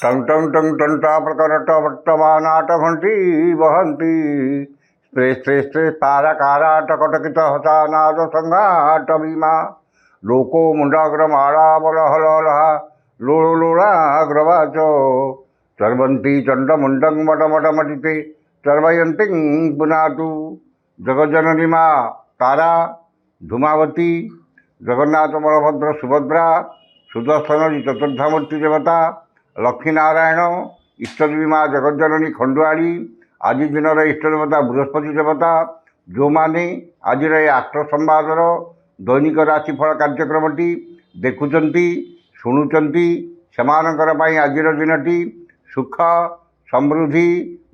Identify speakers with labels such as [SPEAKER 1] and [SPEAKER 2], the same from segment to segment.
[SPEAKER 1] टं टं टं टंटाप्रकटवर्तमानाटघण्टी वहन्ति spray spray spray पारकाराटकटकितहसानादसङ्घाटभीमा लोको मुण्डाग्रमालाबलहलहलः लोलोलाग्रवाच सर्वन्ति चण्डमुण्डं मटमटमटिते सर्वयन्तीं पुनातु जगज्जननी माँ तारा धूमावती जगन्नाथ बलभद्र सुभद्रा सुदर्शन जी चतुर्धामूर्ति देवता लक्ष्मीनारायण इष्टदेवी माँ जगज्जननी खंडुआड़ी आज दिन इष्टदेवता बृहस्पति देवता जो मैंने आज आष्ट संवादर दैनिक राशिफल कार्यक्रमटी देखुंट शुणुंट से आज दिनटी सुख समृद्धि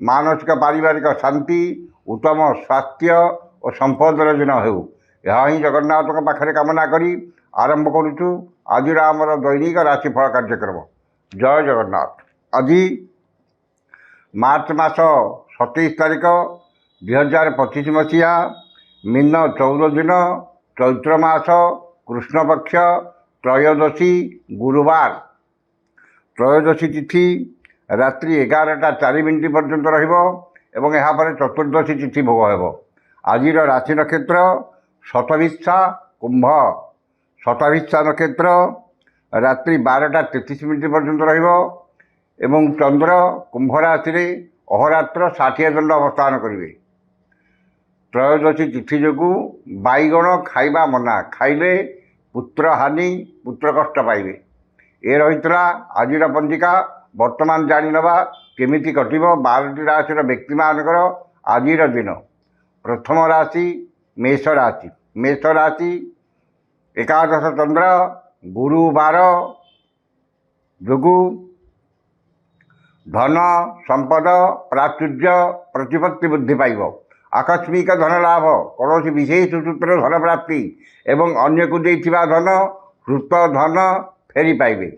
[SPEAKER 1] मानसिक पारिवारिक शांति उत्तम स्वास्थ्य और संपदर दिन हो यह जगन्नाथ पाखे कामना करी आरंभ करुचु आज आमर दैनिक राशिफल कार्यक्रम। जय जगन्नाथ। आज मार्च मास 27 तारिख 2025 मसीहा मीन 14 दिन चैत्र मास कृष्णपक्ष त्रयोदशी गुरुवार त्रयोदशी तिथि रात्रि 11:04 पर्यंत रहिबो यहाँ चतुर्दशी तिथि भोग हेबो। आज राशि नक्षत्र शतभिषा कुंभ शतभिषा नक्षत्र रात्रि 12:33 पर्यंत रहिबो एवं चंद्र कुंभ राशि रे अहोरात्र 60 दंड अवस्थान करेंगे। त्रयोदशी तिथि जो बैगण खाइबा मना खाइले पुत्र हानि पुत्र कष्ट पाइबे ए रही आज पंजिका वर्तमान जानी नवा केमिति कटिबो 12टी राशि व्यक्ति मानकर आज दिन। प्रथम राशि मेष राशि। मेष राशि एकादश चंद्र गुरुवार जोगु धन संपद प्राचुर्य प्रतिपत्ति बुद्धि पाइब। आकस्मिक धन लाभ कौन विशेष सूत्र धन प्राप्ति एवं अन्य को देथिबा धन हृत धन फेरी पाइबे।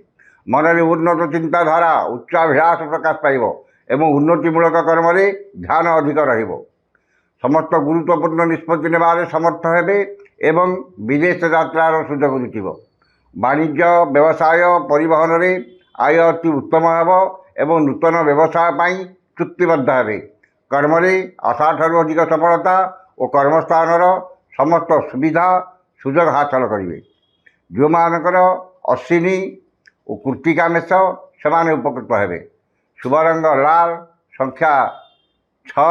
[SPEAKER 1] मन में उन्नत चिंताधारा उच्चाभिलाष प्रकाश पाइब एवं उन्नतिमूलक कर्म ध्यान अधिक रहिबो। समस्त गुरुत्वपूर्ण निष्पत्ति नेबारे समर्थ हेबे एवं विदेश यात्रार सुयोग जुटिब। वाणिज्य व्यवसाय परिवहन रे आय अति उत्तम हेब एवं नूतन व्यवसाय पाई चुक्तिबद्ध हेबे। कर्म रे आशा ठारू अधिक सफलता और कर्मस्थानर समस्त सुविधा सुयोग हासिल करेंगे। जो मानकर अश्विनी और कृत्तिका मेष से उपकृत हेबे। शुभ रंग लाल संख्या 6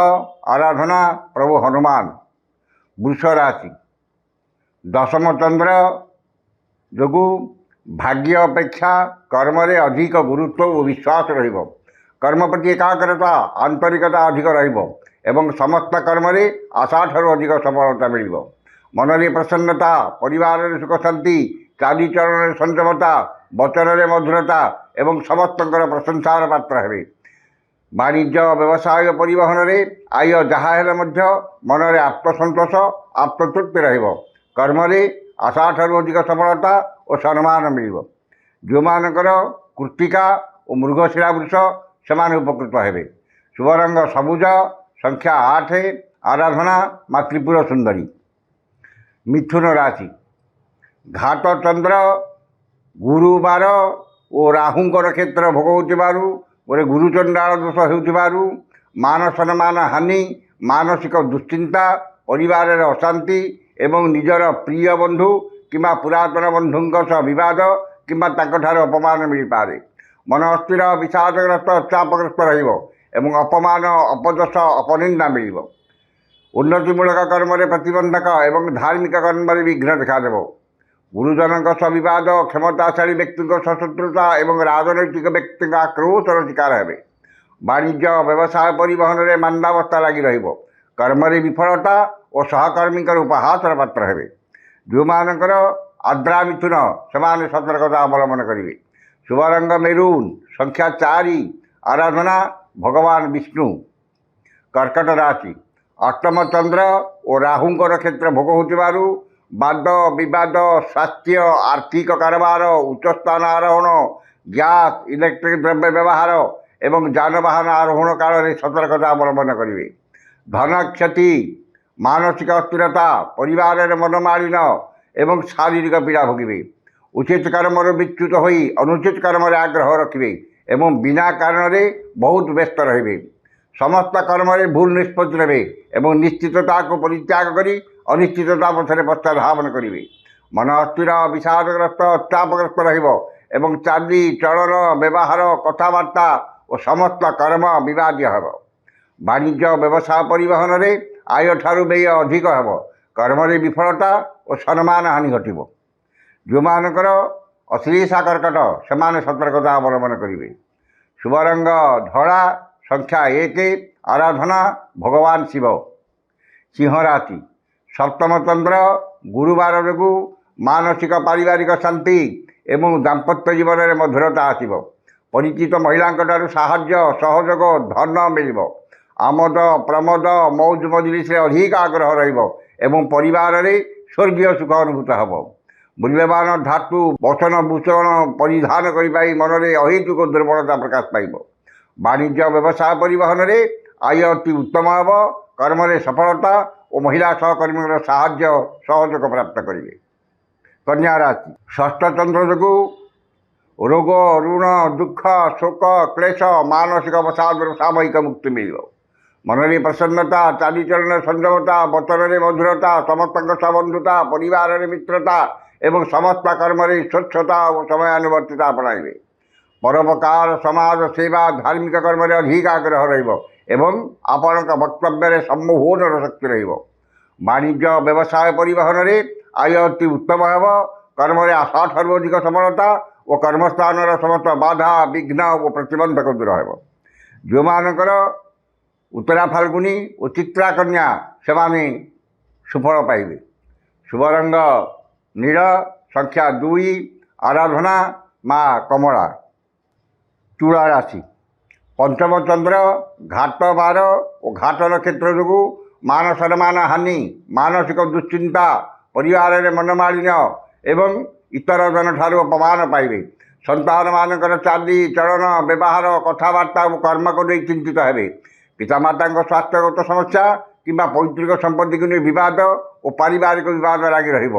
[SPEAKER 1] आराधना प्रभु हनुमान। वृष राशि दशम चंद्र जोगु भाग्य अपेक्षा कर्म रे अधिक गुरुत्व और विश्वास रहिबो। कर्म प्रति एकाग्रता आंतरिकता अधिक रहिबो एवं समस्त कर्म रे आशा ठारू अधिक सफलता मिलिबो। मन रे प्रसन्नता परिवार रे सुख शांति चालीचरण संयमता वचन रे मधुरता एवं समस्त प्रशंसार पात्र हेबे। वाणिज्य व्यवसाय परिवहन रे आय जहाँ हेले मध्य मन रे आत्मसंतोष आत्मतृप्ति रहिबो। कर्म रे आशा ठारू अधिक सफलता और सम्मान मिलिबो। जो मानकर कृत्तिका और मृगशिरा वृष से उपकृत हेबे। शुभ रंग सबुज संख्या 8 आराधना माँ त्रिपुर सुंदरी। मिथुन राशि घाट चंद्र गुरुवार और राहुंकर क्षेत्र भोग होतिबारु गोटे गुरुचंडाल दोष होतिबारु मान सम्मान हानि मानसिक दुश्चिंता परिवार अशांति एवं निजर प्रिय बंधु किंबा पुरातन बंधुं सह विवाद किंबा अपमान मिल पारे। मन अस्थिर विषादग्रस्त चापग्रस्त रहिबो एवं अपमान अपदश अपनिंदा मिल। उन्नतिमूलक कर्म प्रतिबंधक एवं धार्मिक कर्म विघ्न देखादेव। गुरुजन सह क्षमताशाली व्यक्ति शत्रुता एवं राजनैतिक व्यक्ति आक्रोशर शिकार हेबे। वाणिज्य व्यवसाय परिवहन में मांदावस्था लगी रहिबो। कर्म विफलता और सहकर्मी उपहासर पात्र हेबे। जो मानकर आद्रा मिथुन से सतर्कता अवलंबन करेंगे। शुभ रंग मेरून संख्या 4 आराधना भगवान विष्णु। कर्कट राशि अष्टम चंद्र और राहुंकर क्षेत्र भोग होतिबारु वाद विवाद स्वास्थ्य आर्थिक कारोबार उच्च स्थान आरोहण गैस इलेक्ट्रिक द्रव्य व्यवहार एवं जानवाहन आरोहण काल में सतर्कता अवलंबन करेंगे। धन क्षति मानसिक अस्थिरता परिवार मनमालिन एवं शारीरिक पीड़ा भोगे। उचित कर्म विच्युत हो अनुचित कर्म आग्रह रखिए ଏବଂ ବିନା କାରଣରେ ବହୁତ ବ୍ୟସ୍ତ ରହିବେ। ସମସ୍ତ କର୍ମରେ ଭୁଲ ନିଷ୍ପତ୍ତି ନେବେ ଏବଂ ନିଶ୍ଚିତତାକୁ ପରିତ୍ୟାଗ କରି ଅନିଶ୍ଚିତତା ପଛରେ ପଶ୍ଚାଧାବନ କରିବେ। ମନ ଅସ୍ଥିର, ବିଷାଦଗ୍ରସ୍ତ, ଚାପଗ୍ରସ୍ତ ରହିବ ଏବଂ ଚାଲି ଚଳନ, ବ୍ୟବହାର, କଥାବାର୍ତ୍ତା ଓ ସମସ୍ତ କର୍ମ ବିବାଦୀୟ ହେବ। ବାଣିଜ୍ୟ, ବ୍ୟବସାୟ, ପରିବହନରେ ଆୟଠାରୁ ବ୍ୟୟ ଅଧିକ ହେବ। କର୍ମରେ ବିଫଳତା ଓ ସମ୍ମାନ ହାନି ଘଟିବ। ଯେଉଁମାନଙ୍କର ଅଶ୍ଳୀଷା କର୍କଟ ସେମାନେ ସତର୍କତା ଅବଲମ୍ବନ କରିବେ। ଶୁଭ ରଙ୍ଗ ଧଳା, ସଂଖ୍ୟା 1, ଆରାଧନା ଭଗବାନ ଶିବ। ସିଂହ ରାଶି, ସପ୍ତମ ଚନ୍ଦ୍ର ଗୁରୁବାର ଯୋଗୁଁ ମାନସିକ ପାରିବାରିକ ଶାନ୍ତି ଏବଂ ଦାମ୍ପତ୍ୟ ଜୀବନରେ ମଧୁରତା ଆସିବ। ପରିଚିତ ମହିଳାଙ୍କଠାରୁ ସାହାଯ୍ୟ, ସହଯୋଗ, ଧନ ମିଳିବ। ଆମୋଦ ପ୍ରମୋଦ, ମୌଜ ମଜଲିସରେ ଅଧିକ ଆଗ୍ରହ ରହିବ ଏବଂ ପରିବାରରେ ସ୍ୱର୍ଗୀୟ ସୁଖ ଅନୁଭୂତ ହେବ। ମୂଲ୍ୟବାନ ଧାତୁ, ବସନ ଭୂଷଣ ପରିଧାନ କରିବା ମନରେ ଅହେତୁକ ଦୁର୍ବଳତା ପ୍ରକାଶ ପାଇବ। ବାଣିଜ୍ୟ, ବ୍ୟବସାୟ, ପରିବହନରେ ଆୟ ଅତି ଉତ୍ତମ ହେବ। କର୍ମରେ ସଫଳତା ଓ ମହିଳା ସହକର୍ମୀଙ୍କର ସାହାଯ୍ୟ ସହଯୋଗ ପ୍ରାପ୍ତ କରିବେ। କନ୍ୟା ରାଶି, ଷଷ୍ଠ ଚନ୍ଦ୍ର ଯୋଗୁଁ ରୋଗ, ଋଣ, ଦୁଃଖ, ଶୋକ, କ୍ଲେଶ, ମାନସିକ ଅବସାଦରୁ ସାମୟିକ ମୁକ୍ତି ମିଳିବ। ମନରେ ପ୍ରସନ୍ନତା, ଚାଲିଚଳନରେ ସଂଯମତା, ବଚନରେ ମଧୁରତା, ସମସ୍ତଙ୍କ ସହ ବନ୍ଧୁତା, ପରିବାରରେ ମିତ୍ରତା ଏବଂ ସମସ୍ତ କର୍ମରେ ସ୍ୱଚ୍ଛତା ଓ ସମୟାନୁବର୍ତ୍ତିତା ଆପଣାଇବେ। ପରୋପକାର, ସମାଜ ସେବା, ଧାର୍ମିକ କର୍ମରେ ଅଧିକ ଆଗ୍ରହ ରହିବ ଏବଂ ଆପଣଙ୍କ ବକ୍ତବ୍ୟରେ ସମ୍ମୋହନର ଶକ୍ତି ରହିବ। ବାଣିଜ୍ୟ, ବ୍ୟବସାୟ, ପରିବହନରେ ଆୟ ଅତି ଉତ୍ତମ ହେବ। କର୍ମରେ ଆଶାଠାରୁ ଅଧିକ ସଫଳତା ଓ କର୍ମସ୍ଥାନର ସମସ୍ତ ବାଧା, ବିଘ୍ନ ଓ ପ୍ରତିବନ୍ଧକ ଦୂର ହେବ। ଯେଉଁମାନଙ୍କର ଉତ୍ତରା ଫାଲ୍ଗୁନୀ ଓ ଚିତ୍ରା କନ୍ୟା ସେମାନେ ସୁଫଳ ପାଇବେ। ଶୁଭ ରଙ୍ଗ ନୀଳ, ସଂଖ୍ୟା 2, ଆରାଧନା ମା କମଳା। ତୁଳା ରାଶି, ପଞ୍ଚମ ଚନ୍ଦ୍ର ଘାତ ବାର ଓ ଘାତ ନକ୍ଷତ୍ର ଯୋଗୁଁ ମାନ ସମ୍ମାନ ହାନି, ମାନସିକ ଦୁଶ୍ଚିନ୍ତା, ପରିବାରରେ ମନମାଳିନ୍ୟ ଏବଂ ଇତର ଜନଠାରୁ ଅପମାନ ପାଇବେ। ସନ୍ତାନମାନଙ୍କର ଚାଲି ଚଳନ, ବ୍ୟବହାର, କଥାବାର୍ତ୍ତା ଓ କର୍ମକୁ ନେଇ ଚିନ୍ତିତ ହେବେ। ପିତାମାତାଙ୍କ ସ୍ୱାସ୍ଥ୍ୟଗତ ସମସ୍ୟା କିମ୍ବା ପୈତୃକ ସମ୍ପତ୍ତିକୁ ନେଇ ବିବାଦ ଓ ପାରିବାରିକ ବିବାଦ ଲାଗି ରହିବ।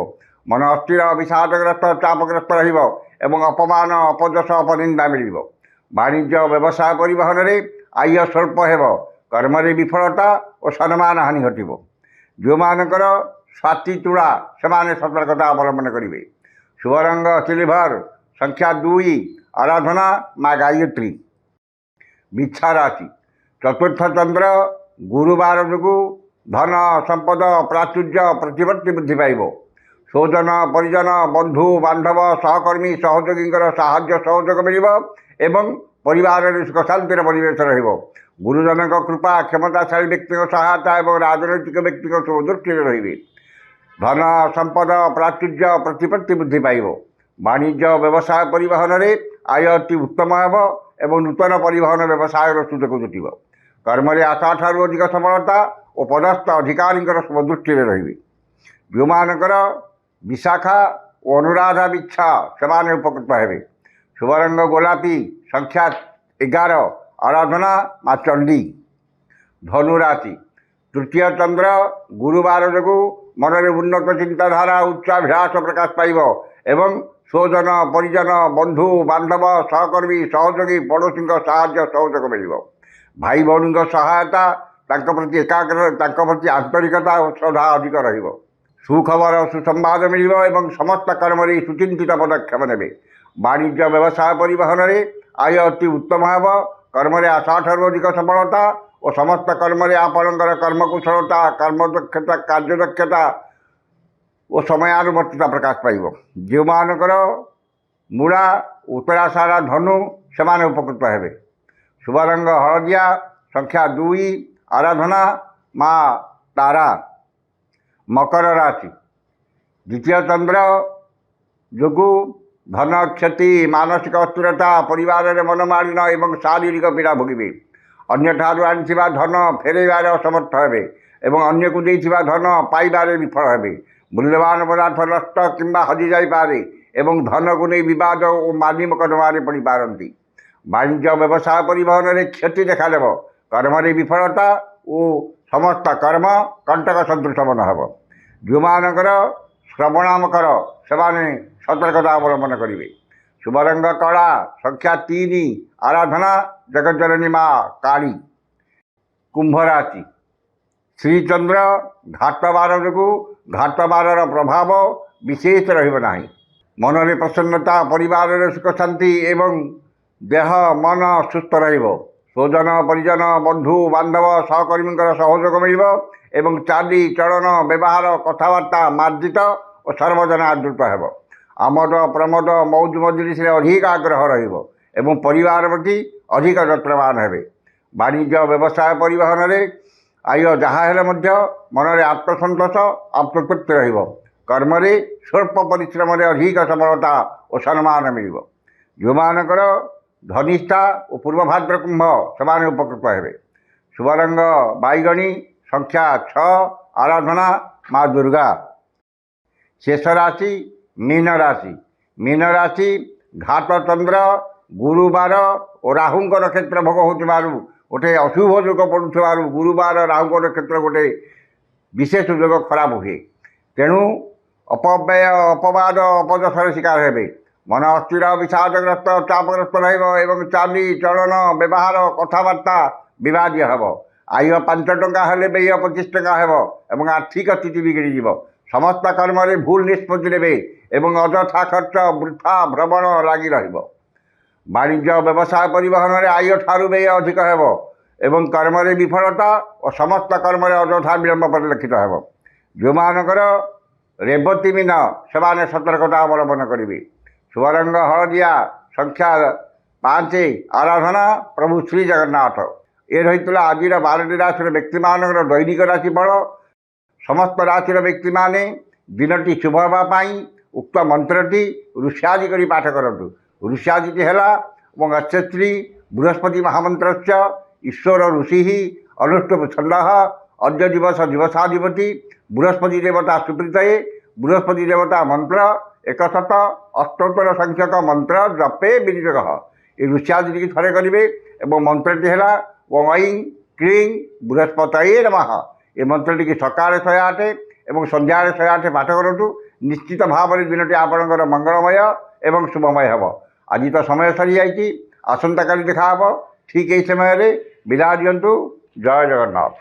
[SPEAKER 1] ମନ ଅସ୍ଥିର, ବିଷାଦଗ୍ରସ୍ତ, ଚାପଗ୍ରସ୍ତ ରହିବ ଏବଂ ଅପମାନ, ଅପଯଶ, ଅପନିନ୍ଦା ମିଳିବ। ବାଣିଜ୍ୟ, ବ୍ୟବସାୟ, ପରିବହନରେ ଆୟ ସ୍ୱଳ୍ପ ହେବ। କର୍ମରେ ବିଫଳତା ଓ ସମ୍ମାନ ହାନି ଘଟିବ। ଯେଉଁମାନଙ୍କର ସ୍ୱାତି ତୁଳା ସେମାନେ ସତର୍କତା ଅବଲମ୍ବନ କରିବେ। ଶୁଭ ରଙ୍ଗ ସିଲଭର, ସଂଖ୍ୟା 2, ଆରାଧନା ମା ଗାୟତ୍ରୀ। ବିଛା ରାଶି, ଚତୁର୍ଥ ଚନ୍ଦ୍ର ଗୁରୁବାର ଯୋଗୁଁ ଧନ, ସମ୍ପଦ, ପ୍ରାଚୁର୍ଯ୍ୟ, ପ୍ରତିପତ୍ତି ବୃଦ୍ଧି ପାଇବ। ସ୍ୱଜନ, ପରିଜନ, ବନ୍ଧୁ ବାନ୍ଧବ, ସହକର୍ମୀ, ସହଯୋଗୀଙ୍କର ସାହାଯ୍ୟ ସହଯୋଗ ମିଳିବ ଏବଂ ପରିବାରରେ ସୁଖ ଶାନ୍ତିର ପରିବେଶ ରହିବ। ଗୁରୁଜନଙ୍କ କୃପା, କ୍ଷମତାଶାଳୀ ବ୍ୟକ୍ତିଙ୍କ ସହାୟତା ଏବଂ ରାଜନୈତିକ ବ୍ୟକ୍ତିଙ୍କ ଦୃଷ୍ଟିରେ ରହିବେ। ଧନ, ସମ୍ପଦ, ପ୍ରାଚୁର୍ଯ୍ୟ, ପ୍ରତିପତ୍ତି ବୃଦ୍ଧି ପାଇବ। ବାଣିଜ୍ୟ, ବ୍ୟବସାୟ, ପରିବହନରେ ଆୟ ଅତି ଉତ୍ତମ ହେବ ଏବଂ ନୂତନ ପରିବହନ ବ୍ୟବସାୟର ସୁଯୋଗ ଜୁଟିବ। କର୍ମରେ ଆଶାଠାରୁ ଅଧିକ ସଫଳତା ଓ ପଦସ୍ଥ ଅଧିକାରୀଙ୍କର ଦୃଷ୍ଟିରେ ରହିବେ। ଯେଉଁମାନଙ୍କର ବିଶାଖା ଓ ଅନୁରାଧା ବିଚ୍ଛା ସେମାନେ ଉପକୃତ ହେବେ। ଶୁଭ ରଙ୍ଗ ଗୋଲାପୀ, ସଂଖ୍ୟା 11, ଆରାଧନା ମା ଚଣ୍ଡୀ। ଧନୁ ରାଶି, ତୃତୀୟ ଚନ୍ଦ୍ର ଗୁରୁବାର ଯୋଗୁଁ ମନରେ ଉନ୍ନତ ଚିନ୍ତାଧାରା, ଉଚ୍ଚାଭିଳାଷ ପ୍ରକାଶ ପାଇବ ଏବଂ ସ୍ୱଜନ, ପରିଜନ, ବନ୍ଧୁ ବାନ୍ଧବ, ସହକର୍ମୀ, ସହଯୋଗୀ, ପଡ଼ୋଶୀଙ୍କ ସାହାଯ୍ୟ ସହଯୋଗ ମିଳିବ। ଭାଇ ଭଉଣୀଙ୍କ ସହାୟତା, ତାଙ୍କ ପ୍ରତି ଆନ୍ତରିକତା ଓ ଶ୍ରଦ୍ଧା ଅଧିକ ରହିବ। ସୁଖବର, ସୁସମ୍ବାଦ ମିଳିବ ଏବଂ ସମସ୍ତ କର୍ମରେ ସୁଚିନ୍ତିତ ପଦକ୍ଷେପ ନେବେ। ବାଣିଜ୍ୟ, ବ୍ୟବସାୟ, ପରିବହନରେ ଆୟ ଅତି ଉତ୍ତମ ହେବ। କର୍ମରେ ଆଶାଠାରୁ ଅଧିକ ସଫଳତା ଓ ସମସ୍ତ କର୍ମରେ ଆପଣଙ୍କର କର୍ମକୁଶଳତା, କର୍ମଦକ୍ଷତା, କାର୍ଯ୍ୟଦକ୍ଷତା ଓ ସମୟାନୁବର୍ତ୍ତିତା ପ୍ରକାଶ ପାଇବ। ଯେଉଁମାନଙ୍କର ମୂଳା, ଉତ୍ତରାଷାଢ଼, ଧନୁ ସେମାନେ ଉପକୃତ ହେବେ। ଶୁଭ ରଙ୍ଗ ହଳଦିଆ, ସଂଖ୍ୟା 2, ଆରାଧନା ମା ତାରା। ମକର ରାଶି, ଦ୍ୱିତୀୟ ଚନ୍ଦ୍ର ଯୋଗୁଁ ଧନ କ୍ଷତି, ମାନସିକ ଅସ୍ଥିରତା, ପରିବାରରେ ମନମାଳିନ୍ୟ ଏବଂ ଶାରୀରିକ ପୀଡ଼ା ଭୋଗିବେ। ଅନ୍ୟଠାରୁ ଆଣିଥିବା ଧନ ଫେରାଇବାରେ ଅସମର୍ଥ ହେବେ ଏବଂ ଅନ୍ୟକୁ ଦେଇଥିବା ଧନ ପାଇବାରେ ବିଫଳ ହେବେ। ମୂଲ୍ୟବାନ ପଦାର୍ଥ ନଷ୍ଟ କିମ୍ବା ହଜିଯାଇପାରେ ଏବଂ ଧନକୁ ନେଇ ବିବାଦ ଓ ମାନି ମକଦ୍ଦମାରେ ପଡ଼ିପାରନ୍ତି। ବାଣିଜ୍ୟ, ବ୍ୟବସାୟ, ପରିବହନରେ କ୍ଷତି ଦେଖାଦେବ। କର୍ମରେ ବିଫଳତା ଓ ସମସ୍ତ କର୍ମ କଣ୍ଟକ ସଦୃଶ ମନ ହେବ। ଯେଉଁମାନଙ୍କର ଶ୍ରବଣ ମକର ସେମାନେ ସତର୍କତା ଅବଲମ୍ବନ କରିବେ। शुभरंग कला संख्या 3 आराधना जगज्जननी माँ काली। कुंभ राशि श्रीचंद्र घात बार जो घात बार प्रभाव विशेष रहा मन में प्रसन्नता परिवार सुख शांति एवं देह मन सुस्थ स्वजन परिजन बंधु बांधव सहकर्मी सहयोग मिल एवं चाली चलन व्यवहार कथबार्ता मार्जित और सर्वजन आदृत हो। आमद प्रमोद मौज मजलिस अधिक आग्रह रही परिवार प्रति अधिक यत्नवान हे। वाणिज्य व्यवसाय परिवहन में आय जहाँ मन में आत्मसंतोष आत्मतृप्ति कर्म स्वल्प परिश्रम अधिक सफलता और सम्मान मिल। जो मानकर धनिष्ठा और पूर्वभाद्र कुंभ से उपकृत हे। शुभरंग बैगणी संख्या 6 आराधना माँ दुर्गा। शेष राशि मीन राशि। मीन राशि घात चंद्र गुरुवार और राहु नक्षत्र भोग हो गोटे अशुभ जोग पड़ुवा गुरुवार राहु नक्षत्र गोटे विशेष जोग खराब हुए तेणु अपव्यय अपवाद अपदशर शिकार हे। मन अस्थिर विषादग्रस्त चापग्रस्त रही चाली चलन व्यवहार कथबार्ता विवादीय हे। आय 5 टंका हेले व्यय 25 टंका हे। आर्थिक स्थिति बिगड़ी समस्त कर्म भूल निष्पत्ति ने अजथा खर्च वृथा भ्रमण लगी वाणिज्य व्यवसाय परिवहन में आय ठारू व्यय अधिक हो कर्म विफलता और समस्त कर्म अजथा विलंब परिलक्षित हो। जो मानकर रेवती मीन से सतर्कता अवलंबन करेंगे। शुभरंग हलदिया संख्या 5 आराधना प्रभु श्री जगन्नाथ। ये रही आज 12टी राशि व्यक्ति मान दैनिक राशिफल। समस्त राशि व्यक्ति माने दिनटी शुभ हाँपाई उक्त मंत्रटी ऋष्यादि कर पाठ करूँ। ऋष्यादि है अच्छी बृहस्पति महामंत्र ईश्वर ऋषि अनुष्टुप छंद अद्य दिवस दिवसाधिपति बृहस्पति देवता सुप्रीतये बृहस्पति देवता मंत्र 178 संख्यक मंत्र जपे विनियोग। ये ऋष्यादि थे करेंगे और मंत्रटी है ऐं क्लीं बृहस्पतये नमः। ये मंत्रटी की सकाଳେ 108 और संध्या 108 पाठ करूँ। निश्चित भाव में दिनटी आपणकर मंगलमय एवं शुभमय हे। आज तो समय सरी जाइए आसंता काली देखा ठीक यही समय विदा दिंतु। जय जगन्नाथ।